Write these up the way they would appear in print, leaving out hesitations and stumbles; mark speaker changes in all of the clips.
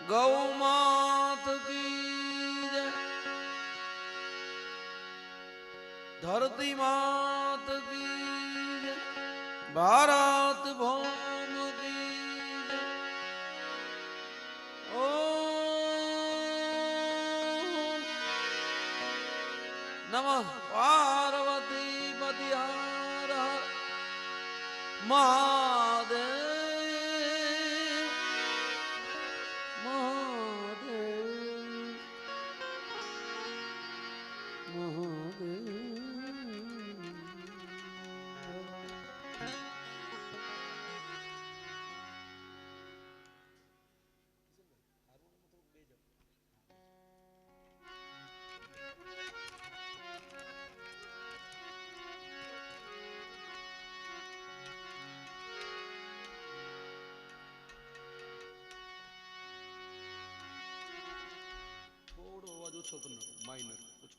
Speaker 1: गौ मात की जय, धरती मात की जय, भारत भौम की जय। ओम नमः पार्वती पति हर हर महादेव। થોડો અવાજ ઓછો કરી નાખો, માઇનર ઓછો.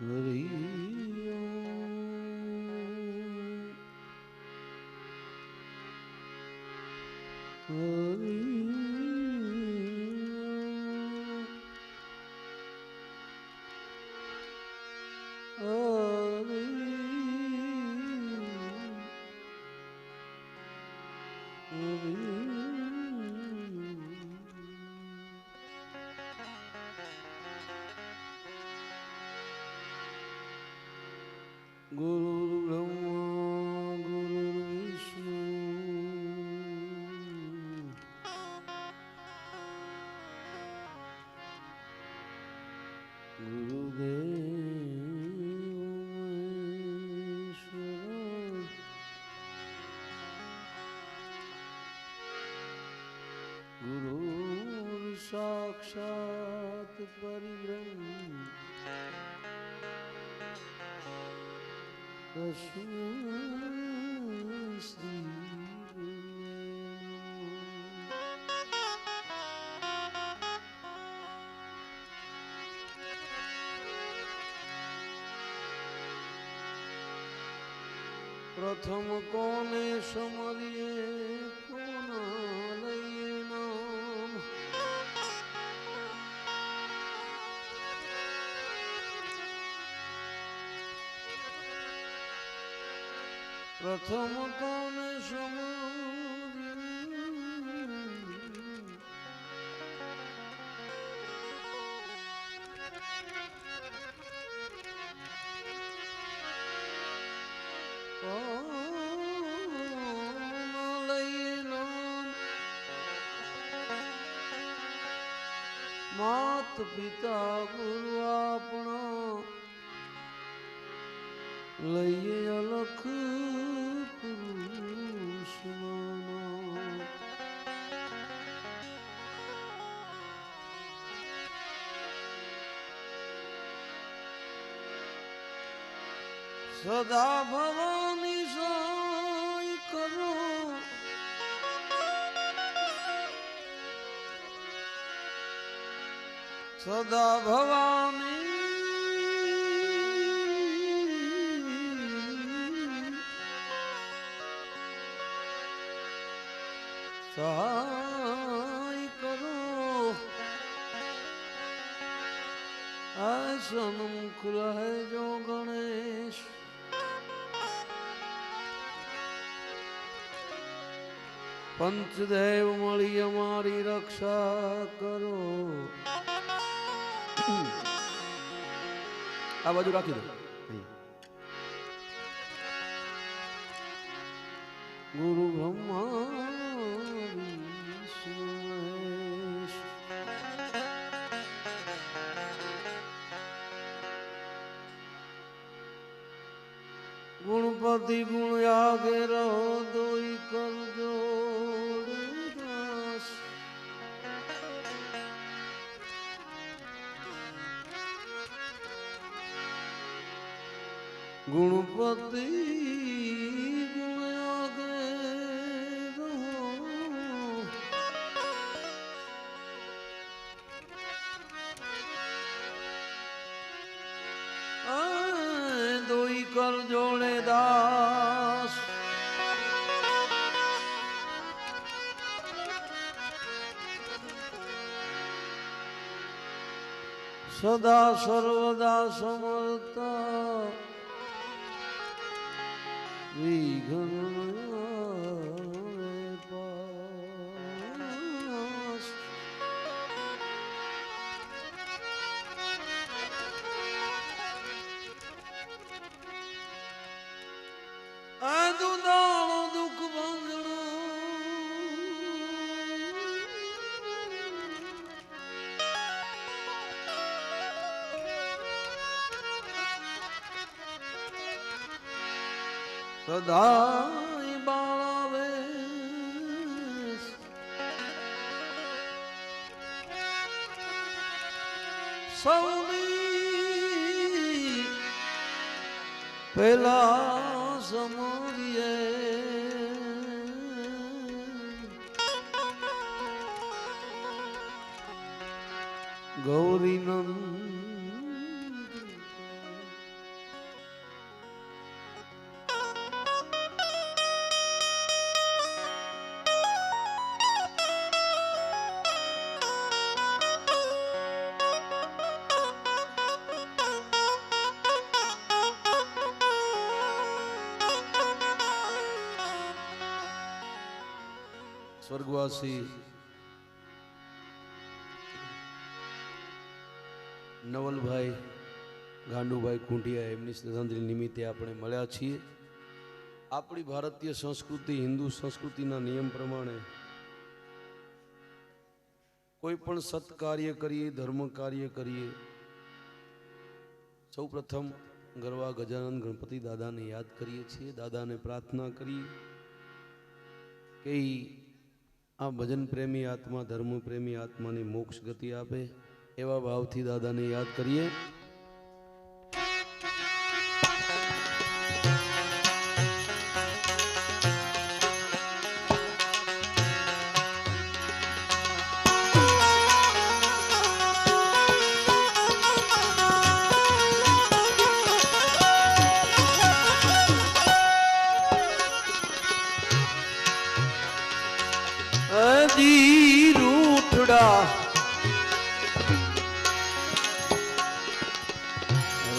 Speaker 1: હરિ હરિ ગુરુ બ્રહ્મા ગુરુ વિષ્ણુ ગુરુદેવ મહેશ્વર ગુરુ સાક્ષાત પરિબ્રહ્મ તસ્મૈ શ્રી પ્રથમ કોને સમરીએ કોના લઈએ નામ પ્રથમ કોને સમરીએ માત પિતા ગુરુ આપણા લઈએ અલખ પુરુષ સદા ભવાની સાય કરો સદા ભવાની સહાય કરો આ સન્મુખ રહે જો ગણેશ પંચદેવ મળી અમારી રક્ષા કરો આ બાજુ રાખી દો ગુરુ બ્રહ્મા વિષ્ણુ ગુણપતિ ગુણ આગે રહો દોઈ કરજો દાસ ગુણપતિ ગુણ આગે રહો દોઈ કર જોડે દાસ સદા સર્વદા સમર્થા વિઘ્ન પાસ આ દુદાળો દુઃખ ભંગણો સદાય બાળાવે સૌની પેલા સમરીએ ગૌરી નંદ સ્વર્ગવાસી નવલભાઈ ગાંડુભાઈ કુંઢિયા એમની શ્રદ્ધાંજલિ નિમિત્તે આપણે મળ્યા છીએ. આપણી ભારતીય સંસ્કૃતિ, હિન્દુ સંસ્કૃતિના નિયમ પ્રમાણે કોઈ પણ સત્કાર્ય કરીએ, ધર્મ કાર્ય કરીએ, સૌ પ્રથમ ગરવા ગજાનંદ ગણપતિ દાદાને યાદ કરીએ છીએ. દાદાને પ્રાર્થના કરીએ કે આ ભજન પ્રેમી આત્મા, ધર્મ પ્રેમી આત્માની મોક્ષ ગતિ આપે. એવા ભાવથી દાદાને યાદ કરીએ.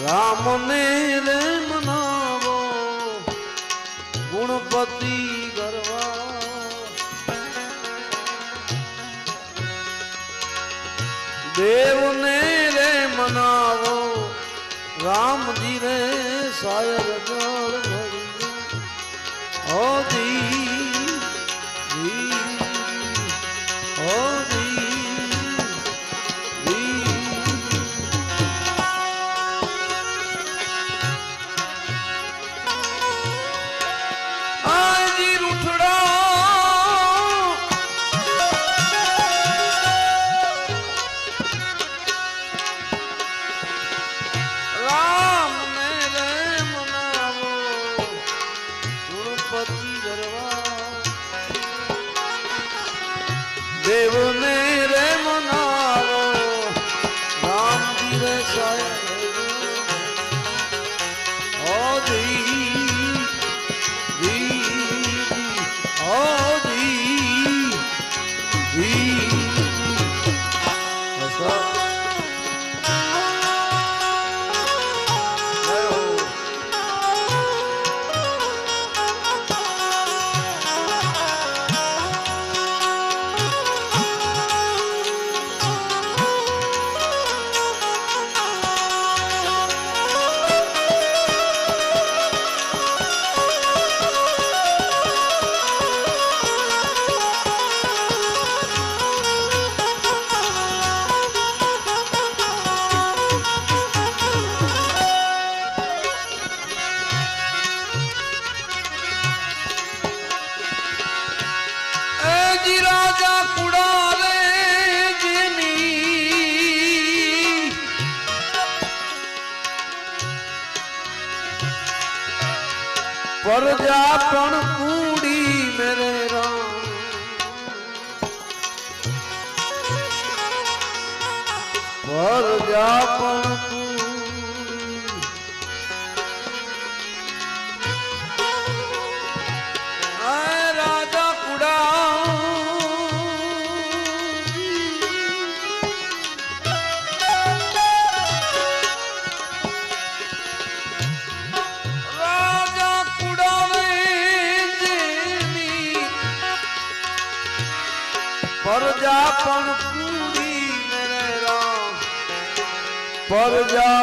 Speaker 1: રામને રે મનાવો ગુણપતિ ગરવા, દેવને રે મનાવો રામજી રે સાયર જળ ભરી ઓ દેવને રે મનાવો રામજી રે સાયર ઓ પરજા પણ કુડી મેરે રામ, પરજા પણ રાજા કુડા પરજા પણ કુડી મેરે રામ, પરજા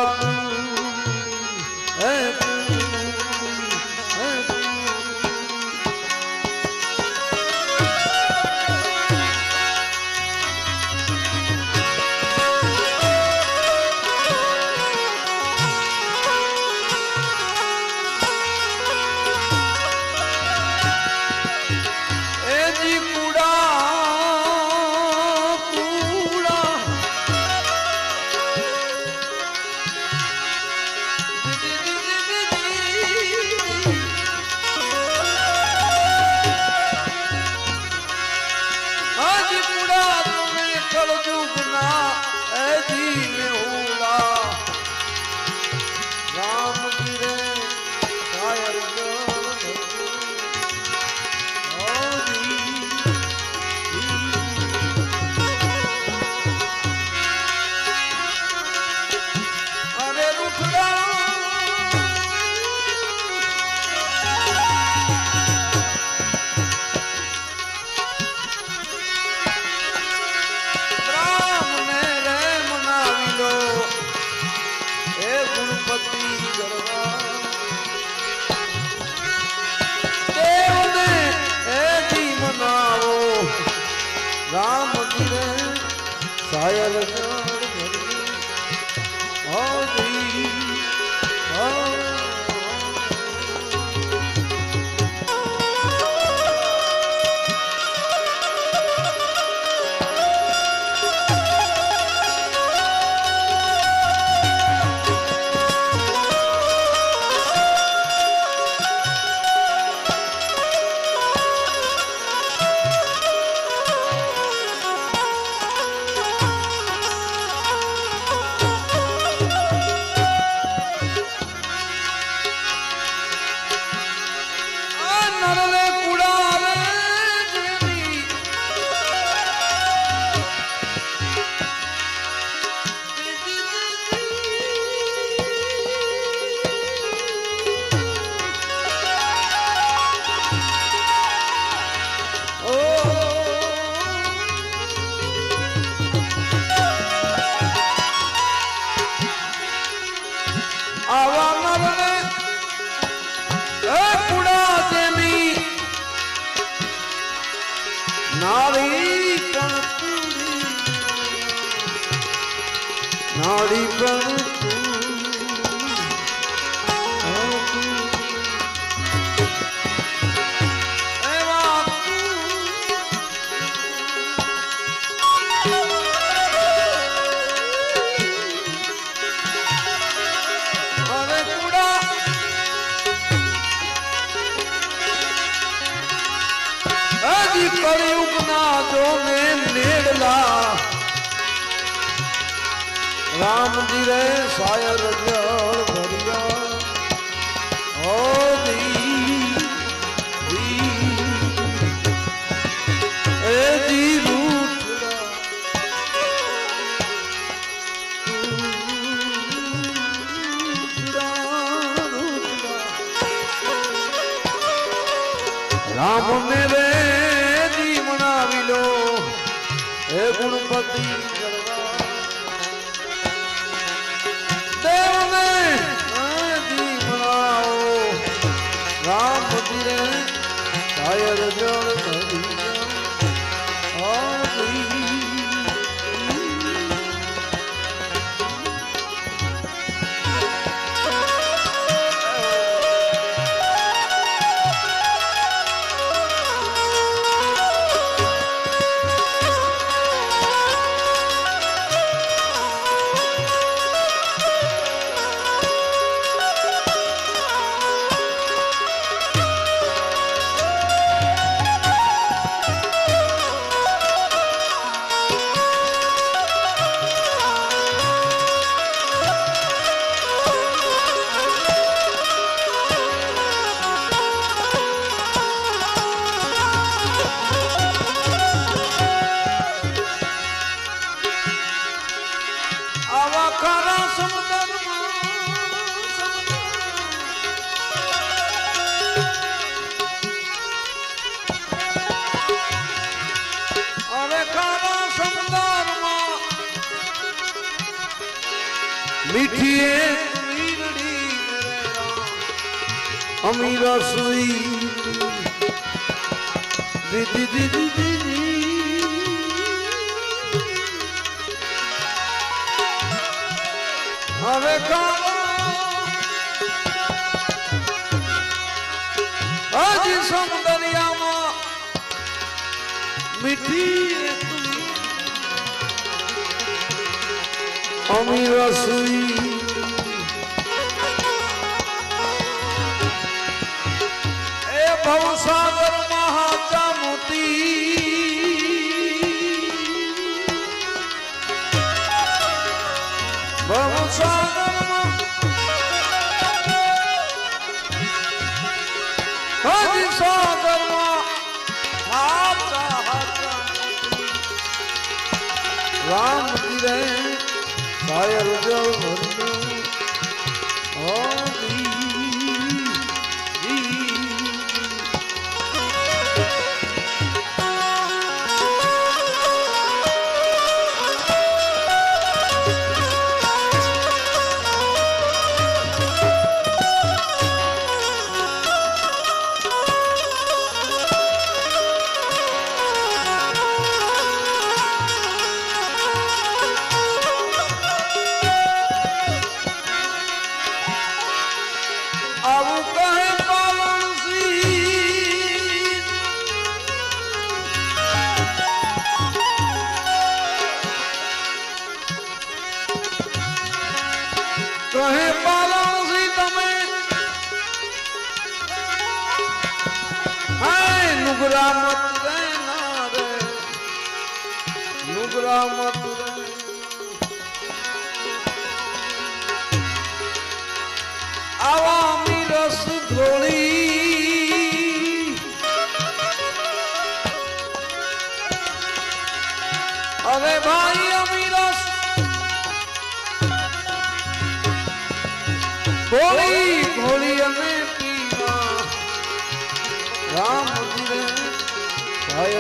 Speaker 1: રામ ધીરે સાયર નાડી પણ રામ ધીરે સાયર જળ ભર્યા ઓ એ જી રૂઠડા રામ ને રે જી મનાવી લો હે ગુણપતિ રામ ધીરે સાયર જળ મીઠી અમી રસોઈ દીદી દીદી દીદી હવે હજી સૌંદર્યમાં મીઠી અમી રસોઈ એ ભવસાગર મહાચા મોતી ભવસાગરમાં હજી સાગરમાં હાચા હાચા રામ ધીરે સાયર જળ ભર્યું नुगरा मत रहना रे नुगरा मत आवामी रस धोली अरे भाई अमी रस धोली धोली अमे पीवा राम जी भाई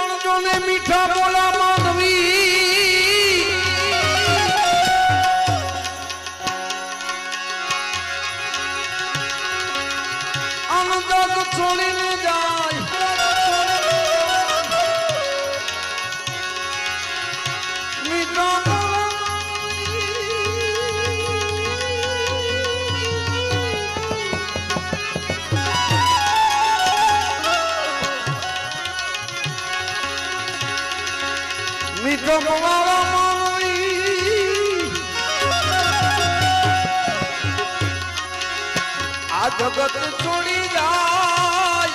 Speaker 1: अर्जुन ने मीठा बोला मानवी आनंद छोड़ी ने जाए मीठा मीठो बोला मानवी आ जगत छोड़ी जाए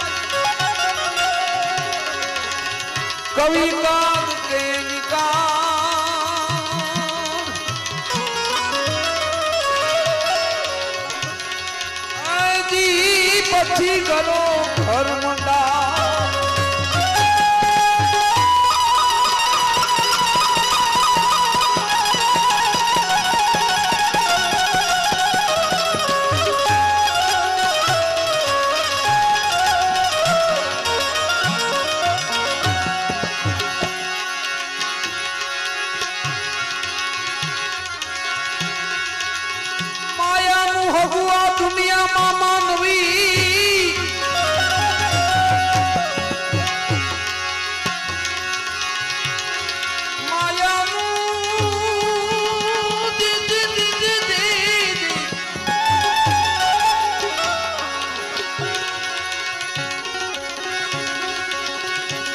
Speaker 1: कवि काग के निकाल जी पछी करो घर मंडा दुनिया मामा नवी माया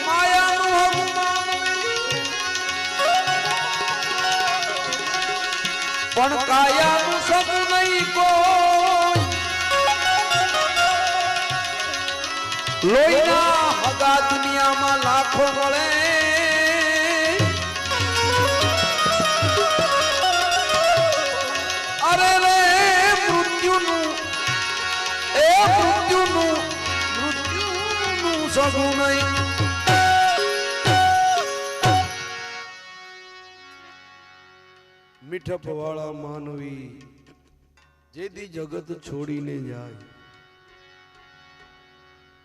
Speaker 1: माया पण काया सब नहीं को लोईना हगा दुनिया में लाखों मळे अरे रे मृत्युनु ए मृत्युनु सगु नहीं मीठप वाला मानवी जेदी जगत छोड़ी ने जाए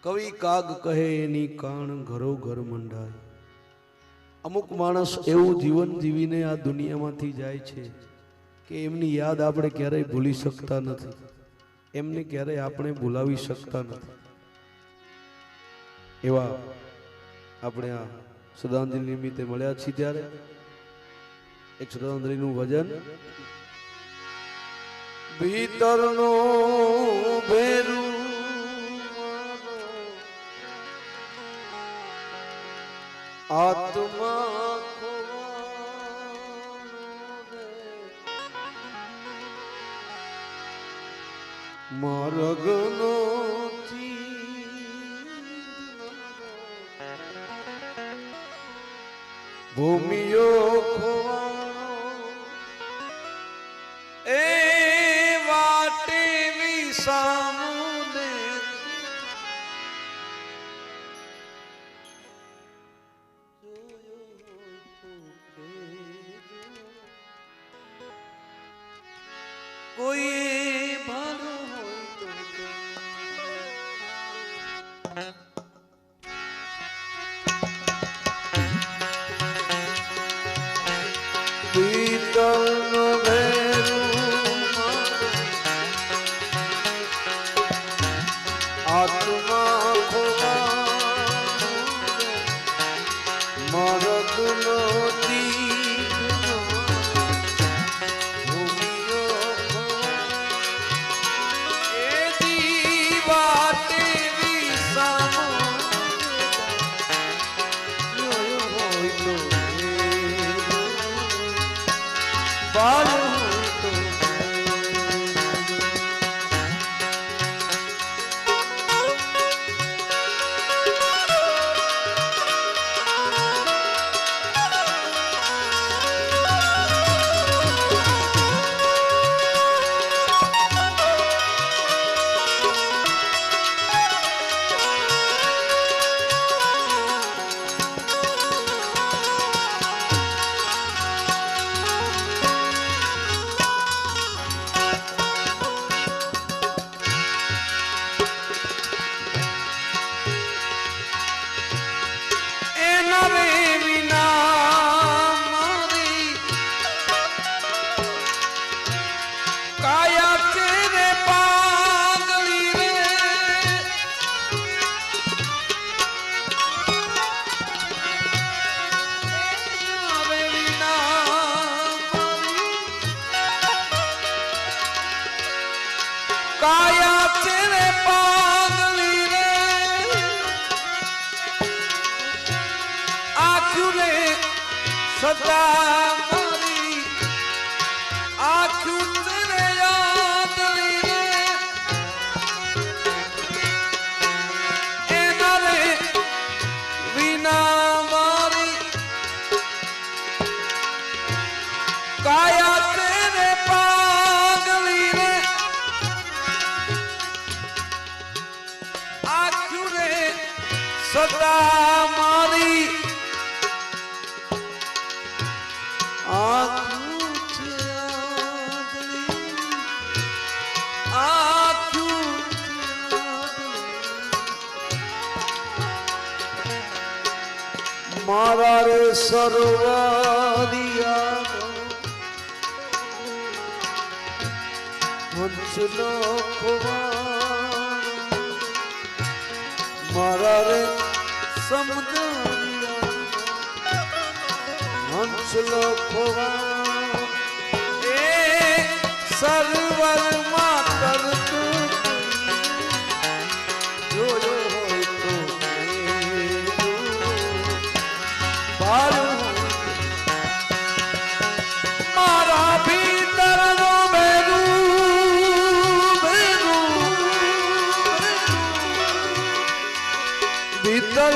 Speaker 1: कवि काग कहे एनी कान घरो घर मंडाय अमुक माणस એવું જીવન જીવીને આ દુનિયામાંથી જાય છે કે એમની યાદ આપણે ક્યારેય ભૂલી શકતા નથી એમને ક્યારેય આપણે ભૂલાવી શકતા નથી એવા આપણે આ શ્રદ્ધાંજલિ નિમિત્તે મળ્યા છીએ ત્યારે એક શ્રદ્ધાંજલિનું ભજન ભીતરનો ભેરું आत्मा मारगनो भूमियो खोवानो ए वाटे विसामुने कोई भालो आत्मा સદા મારી આંખું તને યાદ લઈને એના રે વિના મારી કાયા તેરે પાગલી રે આંખું રે સદા મારી મારા રે સરવારિયા હંસનો ખોવા મારા રે સમુદ્રિયા હંસલો ખોવા એ સરવર માતર તું જોયો હોય તો મારા ભીતર નો ભીતર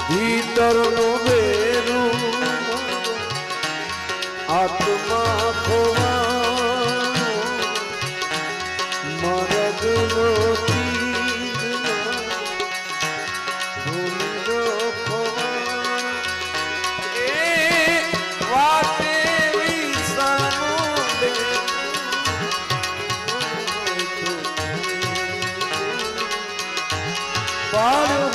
Speaker 1: ભીતર નો બેરું આત્મા ખોવાનો મરદનો ભૂલો ખોવાનો એ વાતે વિસાનો દે પાડો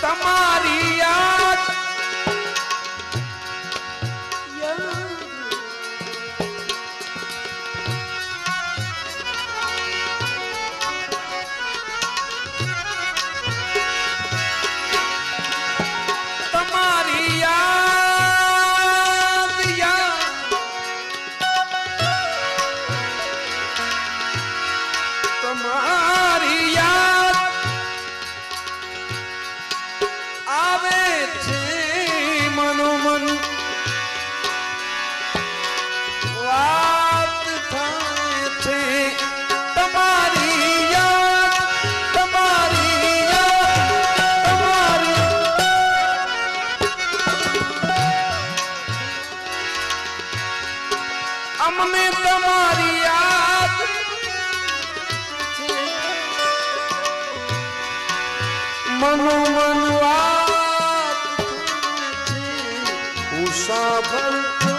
Speaker 1: તમારી યાદ તમારી યાદ તમારી યાદ આવે છે મનોમન વાત થાય છે તમારી યાદ તમારી અમને તમારી યાદ મનોમન વાત હું સાંભળતો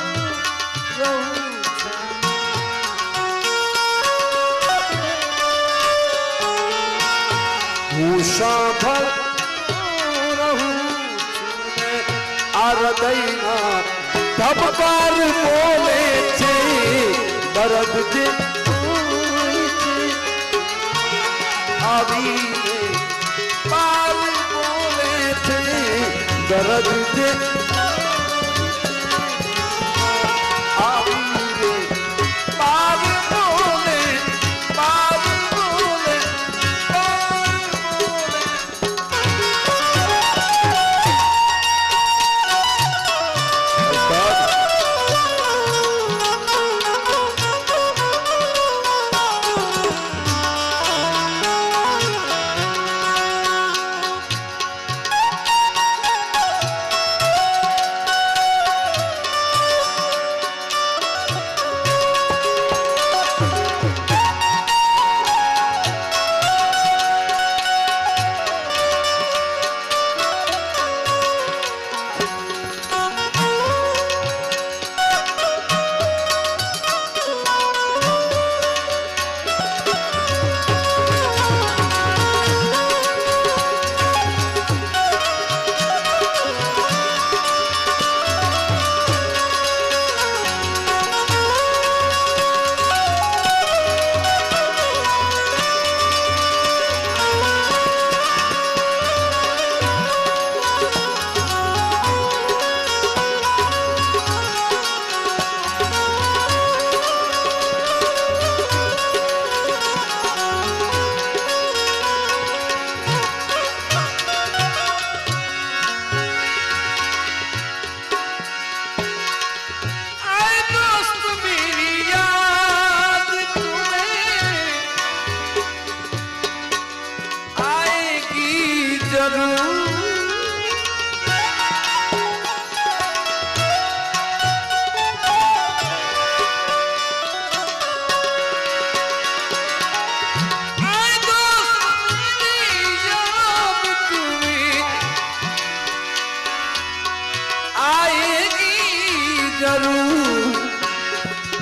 Speaker 1: રહું છું હું સાંભળતો રહું છું આ હૃદયના ધબકાર બોલે છે દર્દ જે આવીને પાર બોલે છે દર્દ જે આવીને પાર બોલે પાર બોલે પાર બોલે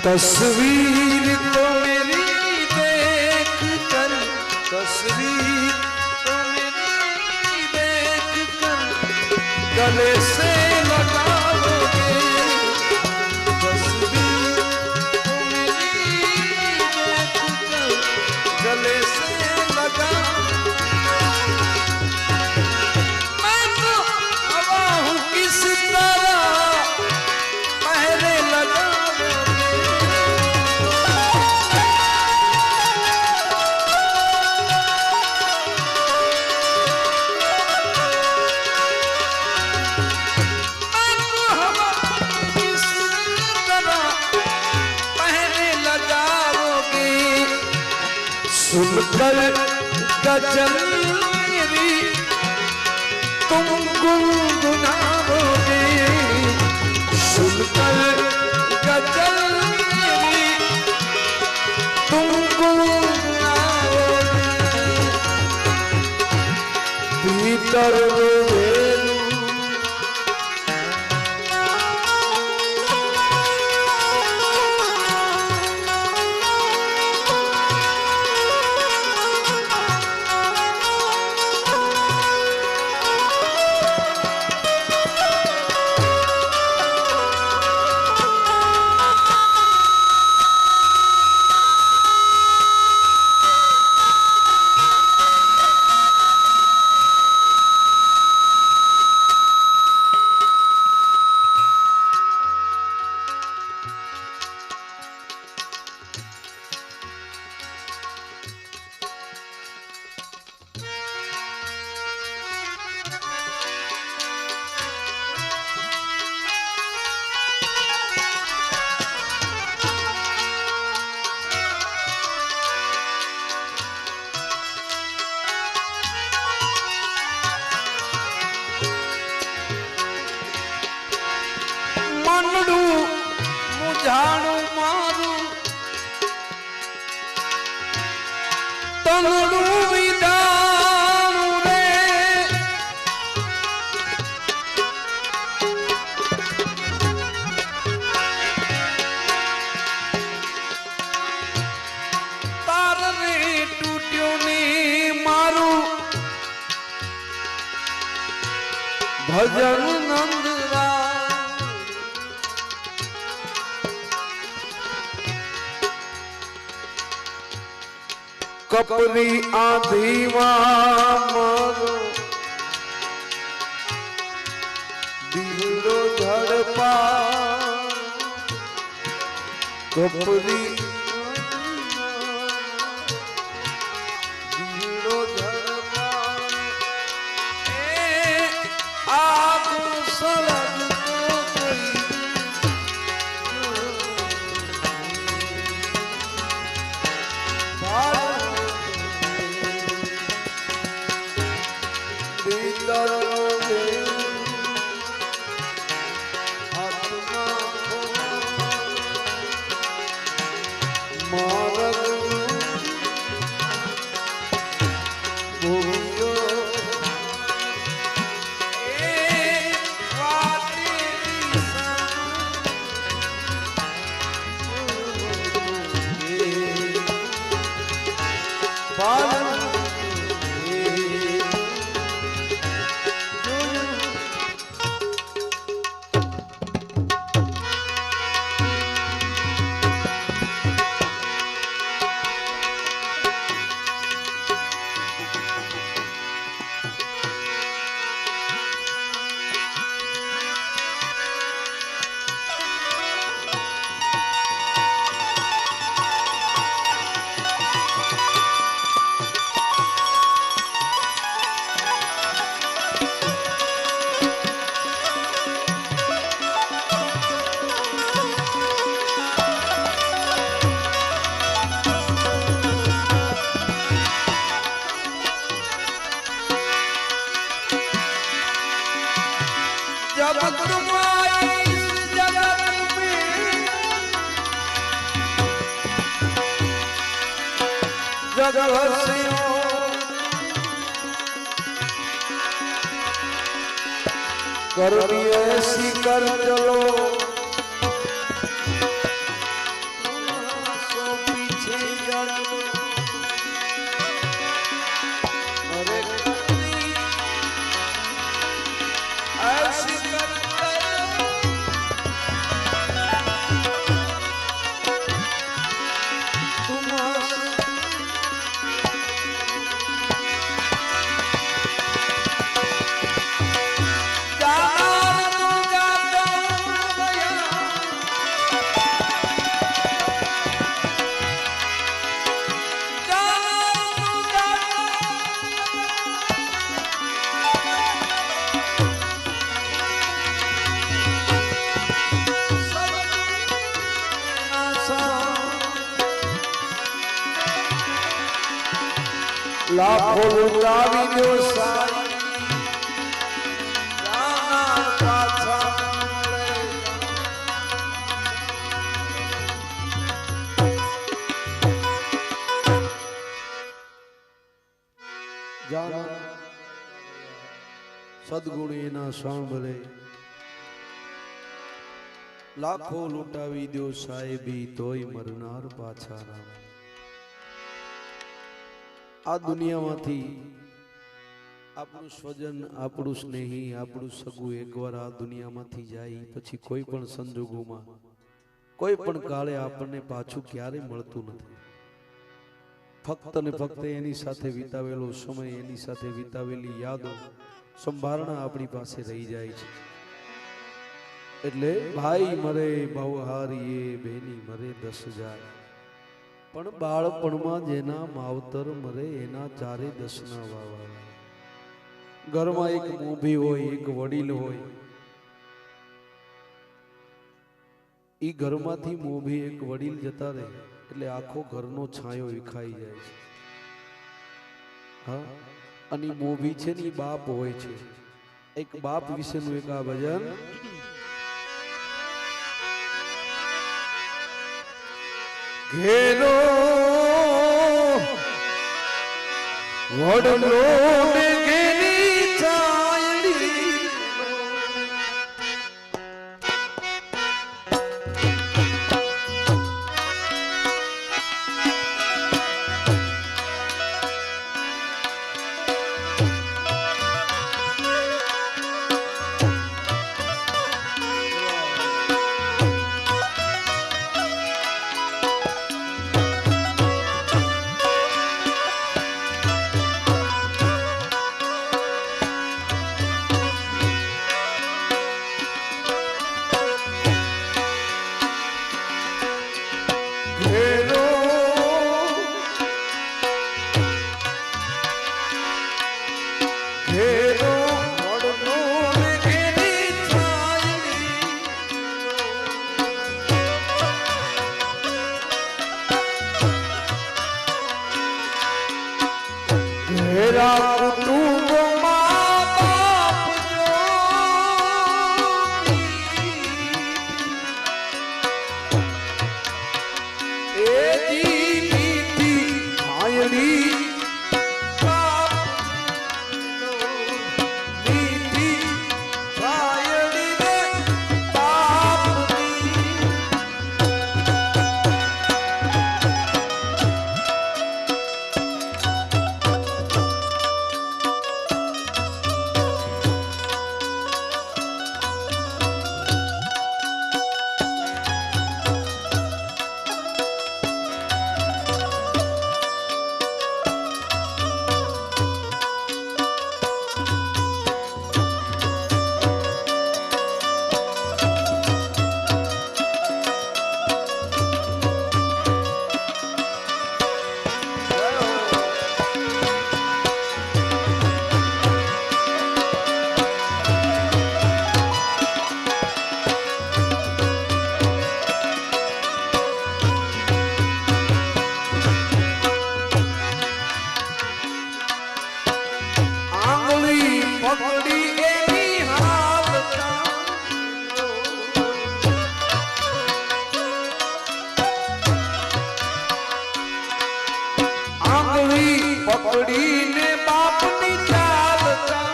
Speaker 1: तस्वीर तो मेरी देख कर, तस्वीर तो मेरी देख कर गले से लगाओगे, तस्वीर तो मेरी देख कर गले से लगाओगे। मैं तो हवा हूँ किस तरह पहरे लगा सुनकर गजल मेरी तुम गुनगुनाओगे, सुनकर गजल मेरी तुम गुनगुनाओगे। भीतर झाड़ू मारू तनड़ू विदारू रे, तार रे टूट्यो ने मारू भजन नंदरा। कपरी आधी मारो दिलो धड़पा, कपरी दिलो धड़पा, आग सलग तो करनी ऐसी कर चलो લાખો લૂંટાવી દો સદગુણ એના સાંભળે લાખો લૂંટાવી દો સાહેબી તોય મરનાર પાછા ના આ દુનિયામાંથી આપણું સ્વજન આપણું સ્નેહી આપણું સગું એકવાર આ દુનિયામાંથી જાય પછી કોઈ પણ સંજોગોમાં કોઈ પણ કાળે આપણને પાછું ક્યારે મળતું નથી ફક્ત ને ફક્ત એની સાથે વિતાવેલો સમય એની સાથે વિતાવેલી યાદો સંભારણા આપણી પાસે રહી જાય છે એટલે ભાઈ મરે બહુહારીએ બેની મરે 10,000 પણ બાળપણમાં જેના માવતર મરે એના 4-10 ના વાવા ઘરમાં એક મોભી હોય એક વડીલ હોય ઈ ઘરમાંથી મોભી એક વડીલ જતા રહે એટલે આખો ઘરનો છાંયો વિખાઈ જાય છે હા અને મોભી છે ને બાપ હોય છે એક બાપ વિશેનું એક આ ભજન ઘેરો વડલો ને ઘેરી છાયડી પકડીને બાપની ચાલતા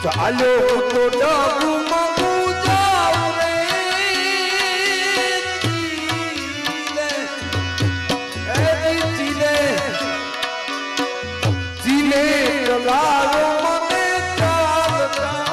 Speaker 1: ચાલો તો ડગમગું જાવ રે જીલે ચલાવો મને ચાલતા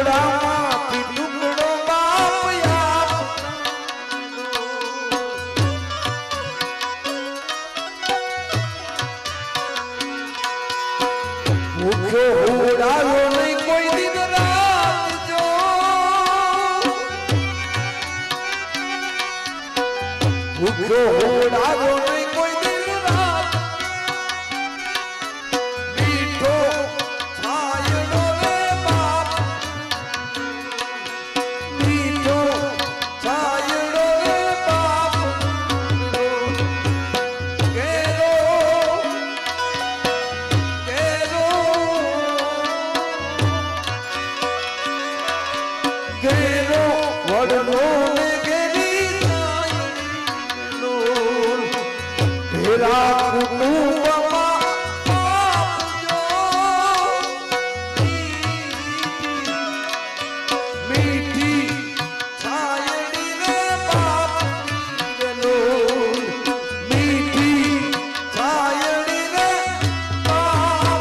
Speaker 1: ઘોડામાંથી ટુકડો બાપ ભૂખ્યો ઉડાયો નહીં કોઈ દિન રાત જો ભૂખ્યો ઉડાયો નહીં કોઈ દિન રાત મીઠો છાયડો રે બાપ મીઠો છાયડો રે બાપ કેરો કેરો વડલો ને કેરી નો ભેરા કુટુંબમાં મીઠી છાયડી રે બાપ મીઠી છાયડી રે બાપ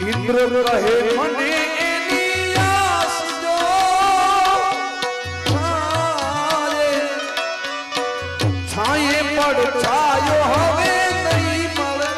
Speaker 1: ઇન્દ્ર કહે મને એની આસ જો છાયે પડ છાયો હવે નહીં મળે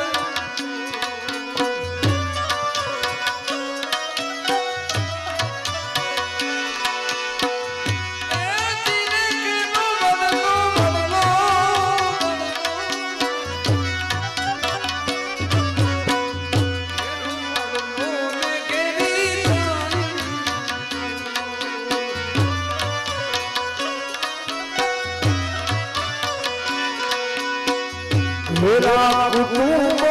Speaker 1: મેરા કુટુંબ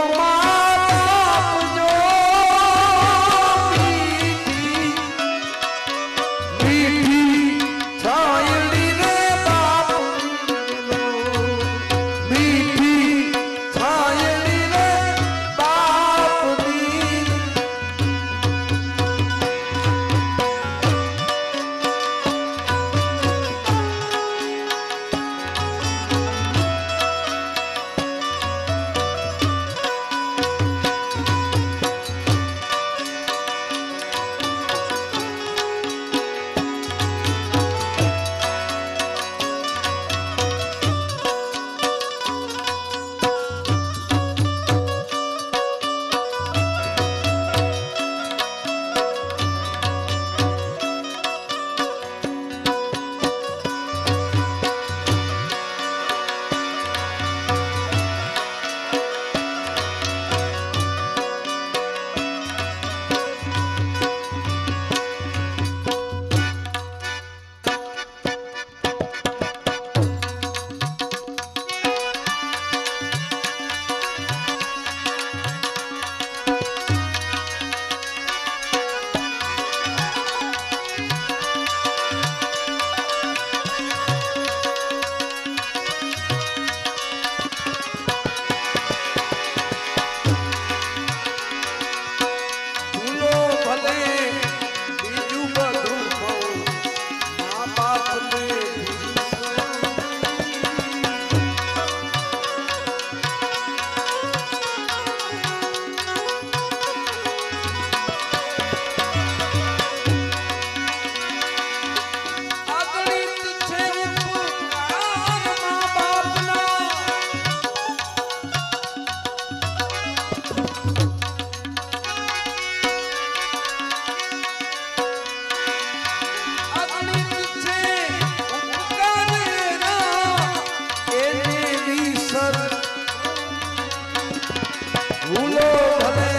Speaker 1: ભૂલો ભલે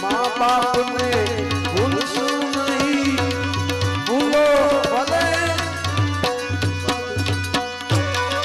Speaker 1: મા બાપને ભૂલશો નહીં. ભૂલો ભલે અને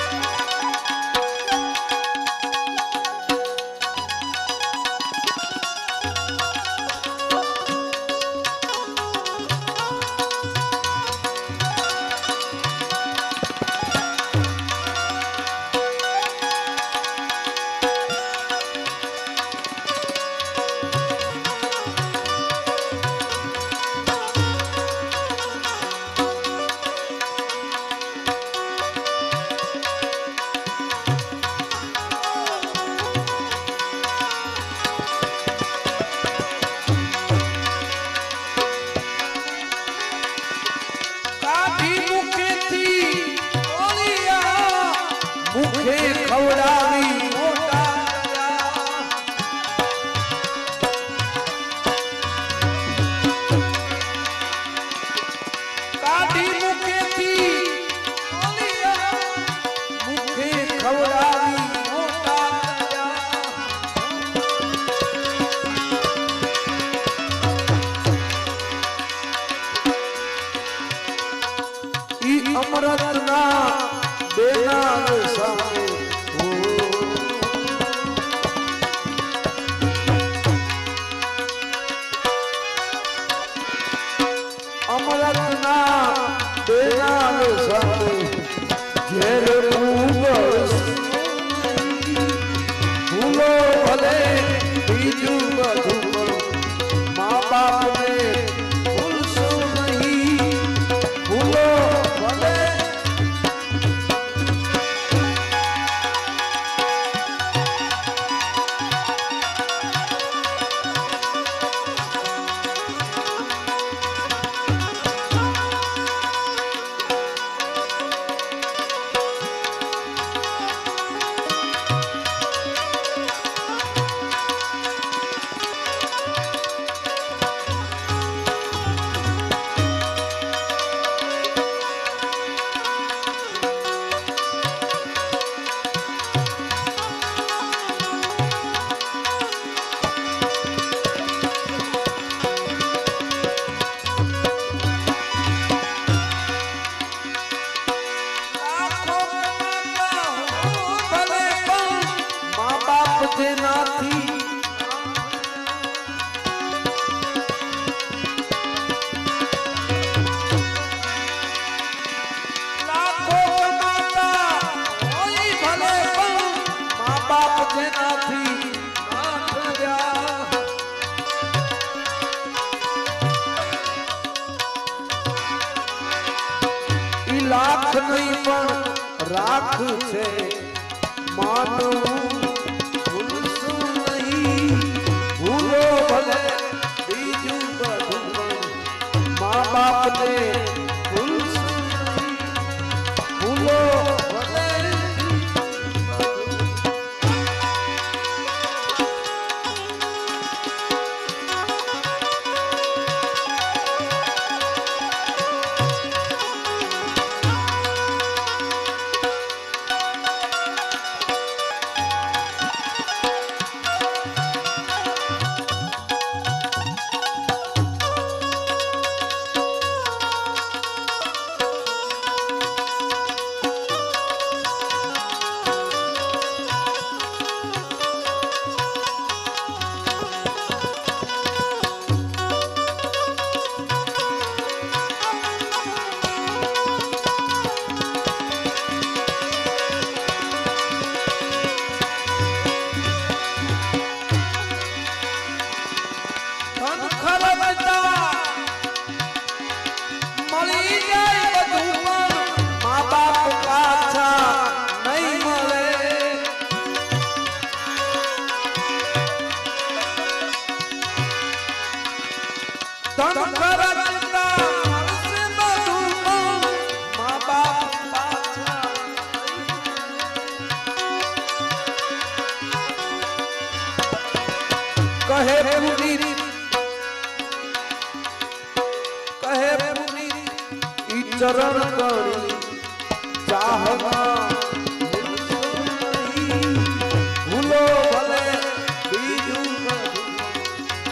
Speaker 1: અમરતના બેનાર સામે અમરતના બેનાર સામે ઝેર ભૂલો ભલે બીજું બધું મા બાપને ભૂલશો નહીં. ભૂલો ભલે લાખ નહીં પણ રાખ છે માનવું ભૂલશું નહીં ભૂલો ભલે બીજું બધું પણ મા બાપને ભૂલશું નહીં ભૂલો ભલે ચરણ કરી ચાહના